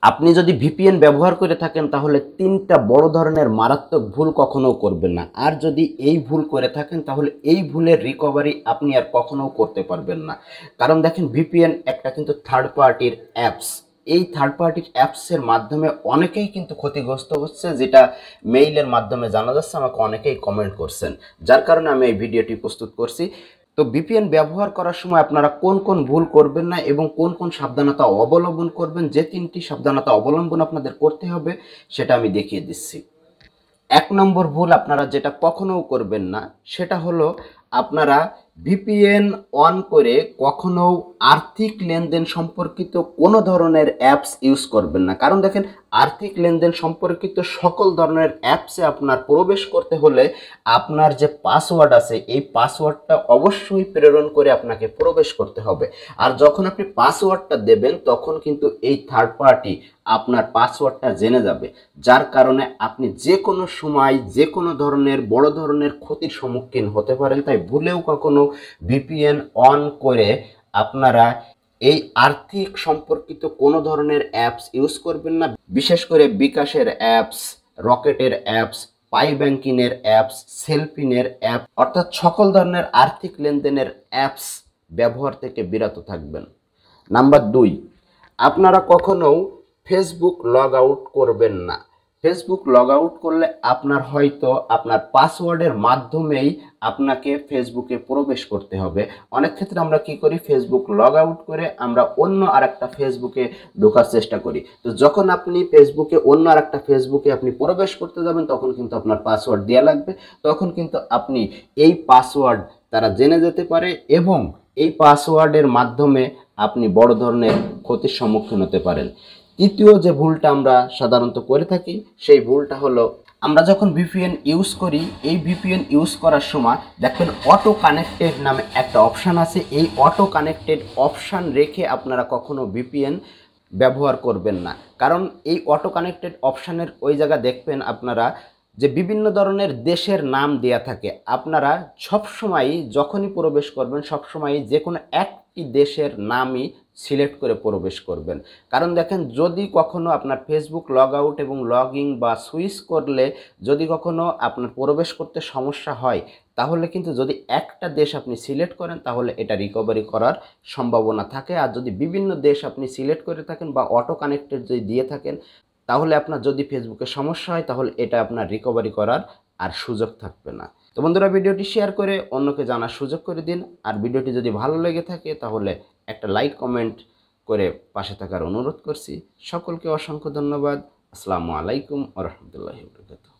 আপনি যদি ভিপিএন ব্যবহার করে থাকেন তাহলে তিনটা বড় ধরনের মারাত্মক ভুল কখনো করবেন না। আর যদি এই ভুল করে থাকেন তাহলে এই ভুলের রিকভারি আপনি আর কখনো করতে পারবেন না। কারণ দেখেন, ভিপিএন একটা কিন্তু থার্ড পার্টির অ্যাপস। এই থার্ড পার্টির অ্যাপসের মাধ্যমে অনেকেই কিন্তু ক্ষতিগ্রস্ত হচ্ছে, যেটা মেইলের মাধ্যমে জানা যাচ্ছে। আমাকে অনেকেই কমেন্ট করছেন, যার কারণে আমি এই ভিডিওটি প্রস্তুত করছি। তো ভিপিএন ব্যবহার করার সময় আপনারা কোন কোন ভুল করবেন না এবং কোন কোন সাবধানতা অবলম্বন করবেন, যে তিনটি সাবধানতা অবলম্বন আপনাদের করতে হবে সেটা আমি দেখিয়ে দিচ্ছি। 1 নম্বর ভুল আপনারা যেটা কখনোও করবেন না সেটা হলো, আপনারা ভিপিএন অন করে কখনো আর্থিক লেনদেন সম্পর্কিত কোনো ধরনের অ্যাপস ইউজ করবেন না। কারণ দেখেন, আর্থিক লেনদেন সম্পর্কিত সকল ধরনের অ্যাপসে আপনার প্রবেশ করতে হলে আপনার যে পাসওয়ার্ড আছে এই পাসওয়ার্ডটা অবশ্যই প্রেরণ করে আপনাকে প্রবেশ করতে হবে। আর যখন আপনি পাসওয়ার্ডটা দেবেন তখন কিন্তু এই থার্ড পার্টি আপনার পাসওয়ার্ডটা জেনে যাবে, যার কারণে আপনি যে কোনো সময় যে কোনো ধরনের বড় ধরনের ক্ষতির সম্মুখীন হতে পারেন। তাই ভুলেও কখনো ভিপিএন অন করে আপনারা এই আর্থিক সম্পর্কিত কোনো ধরনের অ্যাপস ইউজ করবেন না। বিশেষ করে বিকাশের অ্যাপস, রকেটের অ্যাপস, পাই ব্যাংকিংয়ের অ্যাপস, সেলফিনের অ্যাপ, অর্থাৎ সকল ধরনের আর্থিক লেনদেনের অ্যাপস ব্যবহার থেকে বিরত থাকবেন। নাম্বার 2, আপনারা কখনো ফেসবুক লগ আউট করবেন না। ফেসবুক লগ আউট করলে আপনার হয়তো আপনার পাসওয়ার্ডের মাধ্যমেই আপনাকে ফেসবুকে প্রবেশ করতে হবে। অনেক ক্ষেত্রে আমরা কি করি, ফেসবুক লগ আউট করে আমরা অন্য আরেকটা ফেসবুকে ঢোকার চেষ্টা করি। তো যখন আপনি ফেসবুকে অন্য আরেকটা ফেসবুকে আপনি প্রবেশ করতে যাবেন তখন কিন্তু আপনার পাসওয়ার্ড দেওয়া লাগবে। তখন কিন্তু আপনি এই পাসওয়ার্ড তারা জেনে যেতে পারে এবং এই পাসওয়ার্ডের মাধ্যমে আপনি বড় ধরনের ক্ষতির সম্মুখীন হতে পারেন। তৃতীয় যে ভুলটা আমরা সাধারণত করে থাকি সেই ভুলটা হলো, আমরা যখন ভিপিএন ইউজ করি এই ভিপিএন ইউজ করার সময় দেখবেন অটো কানেক্টেড নামে একটা অপশান আছে। এই অটো কানেক্টেড অপশান রেখে আপনারা কখনো ভিপিএন ব্যবহার করবেন না। কারণ এই অটো কানেক্টেড অপশানের ওই জায়গা দেখবেন আপনারা যে বিভিন্ন ধরনের দেশের নাম দেয়া থাকে। আপনারা সবসময়ই যখনই প্রবেশ করবেন সবসময়ই যে কোনো একটি দেশের নামই সিলেক্ট করে প্রবেশ করবেন। কারণ দেখেন, যদি কখনো আপনার ফেসবুক লগ আউট এবং লগ ইন বা সুইচ করলে যদি কখনো আপনার প্রবেশ করতে সমস্যা হয় তাহলে কিন্তু যদি একটা দেশ আপনি সিলেক্ট করেন তাহলে এটা রিকভারি করার সম্ভাবনা থাকে। আর যদি বিভিন্ন দেশ আপনি সিলেক্ট করে থাকেন বা অটো কানেক্টেড যদি দিয়ে থাকেন তাহলে আপনার যদি ফেসবুকে সমস্যা হয় তাহলে এটা আপনার রিকভারি করার আর সুযোগ থাকবে না। তো বন্ধুরা, ভিডিওটি শেয়ার করে অন্যকে জানার সুযোগ করে দিন। আর ভিডিওটি যদি ভালো লেগে থাকে তাহলে একটা লাইক কমেন্ট করে পাশে থাকার অনুরোধ করছি। সকলকে অসংখ্য ধন্যবাদ। আসসালামু আলাইকুম ওয়া রাহমাতুল্লাহি ওয়া বারাকাতুহু।